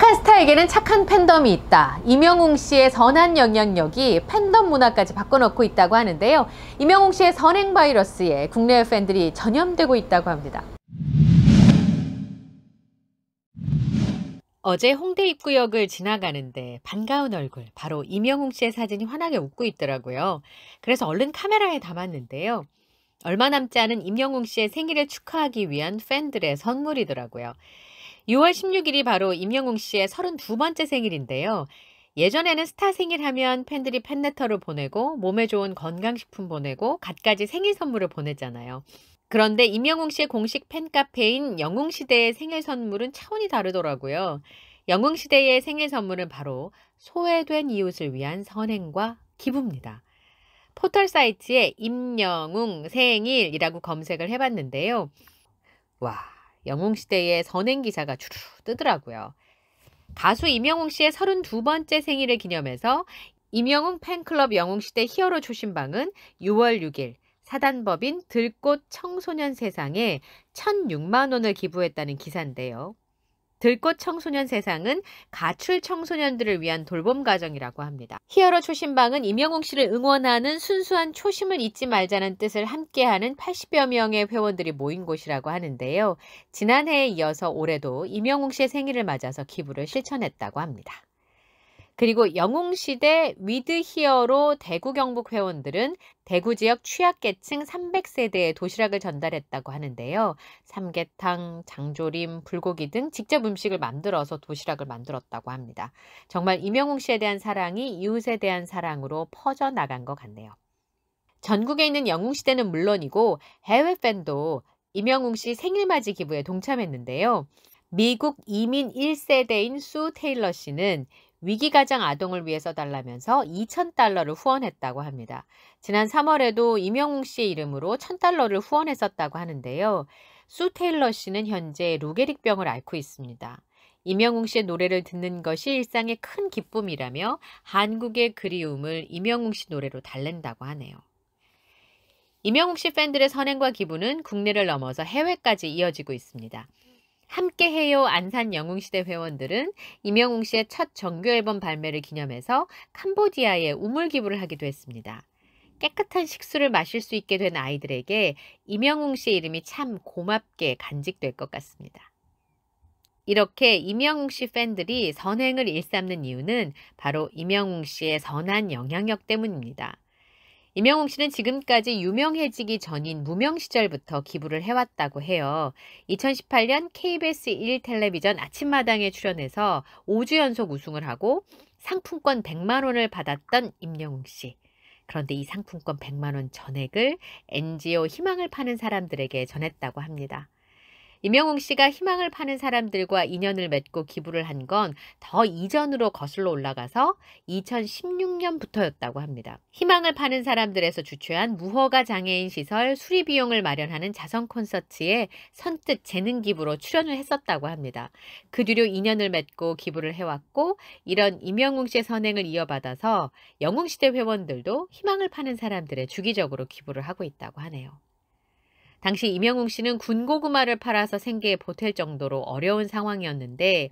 착한 스타에게는 착한 팬덤이 있다. 임영웅 씨의 선한 영향력이 팬덤 문화까지 바꿔놓고 있다고 하는데요. 임영웅 씨의 선행 바이러스에 국내 팬들이 전염되고 있다고 합니다. 어제 홍대 입구역을 지나가는데 반가운 얼굴, 바로 임영웅 씨의 사진이 환하게 웃고 있더라고요. 그래서 얼른 카메라에 담았는데요. 얼마 남지 않은 임영웅 씨의 생일을 축하하기 위한 팬들의 선물이더라고요. 6월 16일이 바로 임영웅 씨의 32번째 생일인데요. 예전에는 스타 생일하면 팬들이 팬레터를 보내고 몸에 좋은 건강식품 보내고 갖가지 생일 선물을 보냈잖아요. 그런데 임영웅 씨의 공식 팬카페인 영웅시대의 생일 선물은 차원이 다르더라고요. 영웅시대의 생일 선물은 바로 소외된 이웃을 위한 선행과 기부입니다. 포털 사이트에 임영웅 생일이라고 검색을 해봤는데요. 와, 영웅시대의 선행 기사가 주르르 뜨더라고요. 가수 임영웅 씨의 32번째 생일을 기념해서 임영웅 팬클럽 영웅시대 히어로 초신방은 6월 6일 사단법인 들꽃 청소년 세상에 1,006만 원을 기부했다는 기사인데요. 들꽃 청소년 세상은 가출 청소년들을 위한 돌봄 가정이라고 합니다. 히어로 초신방은 임영웅 씨를 응원하는 순수한 초심을 잊지 말자는 뜻을 함께하는 80여 명의 회원들이 모인 곳이라고 하는데요. 지난해에 이어서 올해도 임영웅 씨의 생일을 맞아서 기부를 실천했다고 합니다. 그리고 영웅시대 위드 히어로 대구 경북 회원들은 대구 지역 취약계층 300세대에 도시락을 전달했다고 하는데요. 삼계탕, 장조림, 불고기 등 직접 음식을 만들어서 도시락을 만들었다고 합니다. 정말 임영웅 씨에 대한 사랑이 이웃에 대한 사랑으로 퍼져나간 것 같네요. 전국에 있는 영웅시대는 물론이고 해외 팬도 임영웅 씨 생일맞이 기부에 동참했는데요. 미국 이민 1세대인 수 테일러 씨는 위기가정 아동을 위해 써달라면서 $2,000를 후원했다고 합니다. 지난 3월에도 임영웅 씨의 이름으로 $1,000를 후원했었다고 하는데요. 수 테일러 씨는 현재 루게릭병을 앓고 있습니다. 임영웅 씨의 노래를 듣는 것이 일상의 큰 기쁨이라며 한국의 그리움을 임영웅 씨 노래로 달랜다고 하네요. 임영웅 씨 팬들의 선행과 기부는 국내를 넘어서 해외까지 이어지고 있습니다. 함께해요 안산 영웅시대 회원들은 임영웅 씨의 첫 정규 앨범 발매를 기념해서 캄보디아에 우물 기부를 하기도 했습니다. 깨끗한 식수를 마실 수 있게 된 아이들에게 임영웅 씨의 이름이 참 고맙게 간직될 것 같습니다. 이렇게 임영웅 씨 팬들이 선행을 일삼는 이유는 바로 임영웅 씨의 선한 영향력 때문입니다. 임영웅 씨는 지금까지 유명해지기 전인 무명 시절부터 기부를 해왔다고 해요. 2018년 KBS 1 텔레비전 아침마당에 출연해서 5주 연속 우승을 하고 상품권 100만 원을 받았던 임영웅 씨. 그런데 이 상품권 100만 원 전액을 NGO 희망을 파는 사람들에게 전했다고 합니다. 임영웅 씨가 희망을 파는 사람들과 인연을 맺고 기부를 한 건 더 이전으로 거슬러 올라가서 2016년부터였다고 합니다. 희망을 파는 사람들에서 주최한 무허가 장애인 시설 수리 비용을 마련하는 자선 콘서트에 선뜻 재능 기부로 출연을 했었다고 합니다. 그 뒤로 인연을 맺고 기부를 해왔고 이런 임영웅 씨의 선행을 이어받아서 영웅시대 회원들도 희망을 파는 사람들에 주기적으로 기부를 하고 있다고 하네요. 당시 임영웅 씨는 군고구마를 팔아서 생계에 보탤 정도로 어려운 상황이었는데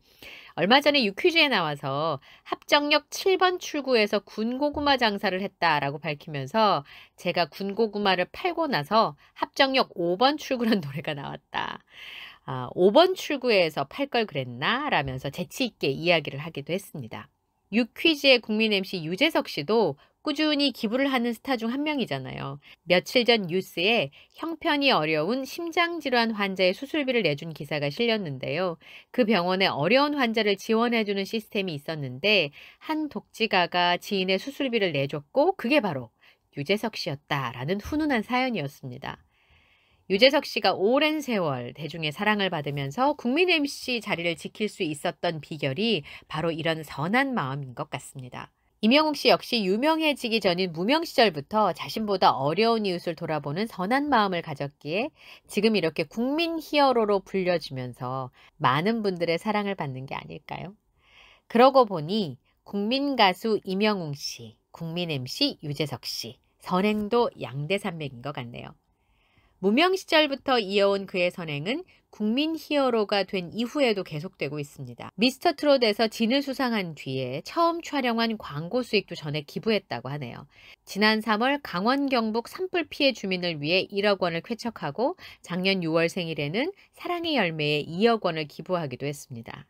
얼마 전에 유퀴즈에 나와서 합정역 7번 출구에서 군고구마 장사를 했다라고 밝히면서 제가 군고구마를 팔고 나서 합정역 5번 출구란 노래가 나왔다. 5번 출구에서 팔 걸 그랬나? 라면서 재치 있게 이야기를 하기도 했습니다. 유퀴즈의 국민 MC 유재석 씨도 꾸준히 기부를 하는 스타 중 한 명이잖아요. 며칠 전 뉴스에 형편이 어려운 심장질환 환자의 수술비를 내준 기사가 실렸는데요. 그 병원에 어려운 환자를 지원해주는 시스템이 있었는데 한 독지가가 지인의 수술비를 내줬고 그게 바로 유재석 씨였다라는 훈훈한 사연이었습니다. 유재석 씨가 오랜 세월 대중의 사랑을 받으면서 국민 MC 자리를 지킬 수 있었던 비결이 바로 이런 선한 마음인 것 같습니다. 임영웅 씨 역시 유명해지기 전인 무명 시절부터 자신보다 어려운 이웃을 돌아보는 선한 마음을 가졌기에 지금 이렇게 국민 히어로로 불려지면서 많은 분들의 사랑을 받는 게 아닐까요? 그러고 보니 국민 가수 임영웅 씨, 국민 MC 유재석 씨, 선행도 양대산맥인 것 같네요. 무명 시절부터 이어온 그의 선행은 국민 히어로가 된 이후에도 계속되고 있습니다. 미스터 트롯에서 진을 수상한 뒤에 처음 촬영한 광고 수익도 전액 기부했다고 하네요. 지난 3월 강원 경북 산불 피해 주민을 위해 1억 원을 쾌척하고 작년 6월 생일에는 사랑의 열매에 2억 원을 기부하기도 했습니다.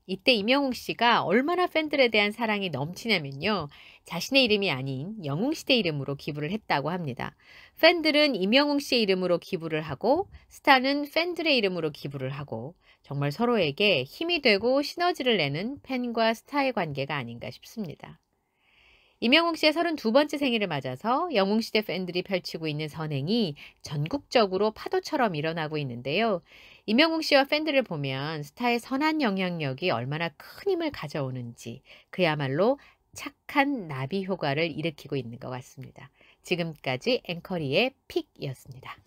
이때 임영웅 씨가 얼마나 팬들에 대한 사랑이 넘치냐면요. 자신의 이름이 아닌 영웅 시대 이름으로 기부를 했다고 합니다. 팬들은 임영웅 씨의 이름으로 기부를 하고 스타는 팬들의 이름으로 기부를 하고 정말 서로에게 힘이 되고 시너지를 내는 팬과 스타의 관계가 아닌가 싶습니다. 임영웅 씨의 32번째 생일을 맞아서 영웅시대 팬들이 펼치고 있는 선행이 전국적으로 파도처럼 일어나고 있는데요. 임영웅 씨와 팬들을 보면 스타의 선한 영향력이 얼마나 큰 힘을 가져오는지 그야말로 착한 나비 효과를 일으키고 있는 것 같습니다. 지금까지 앵커리의 픽이었습니다.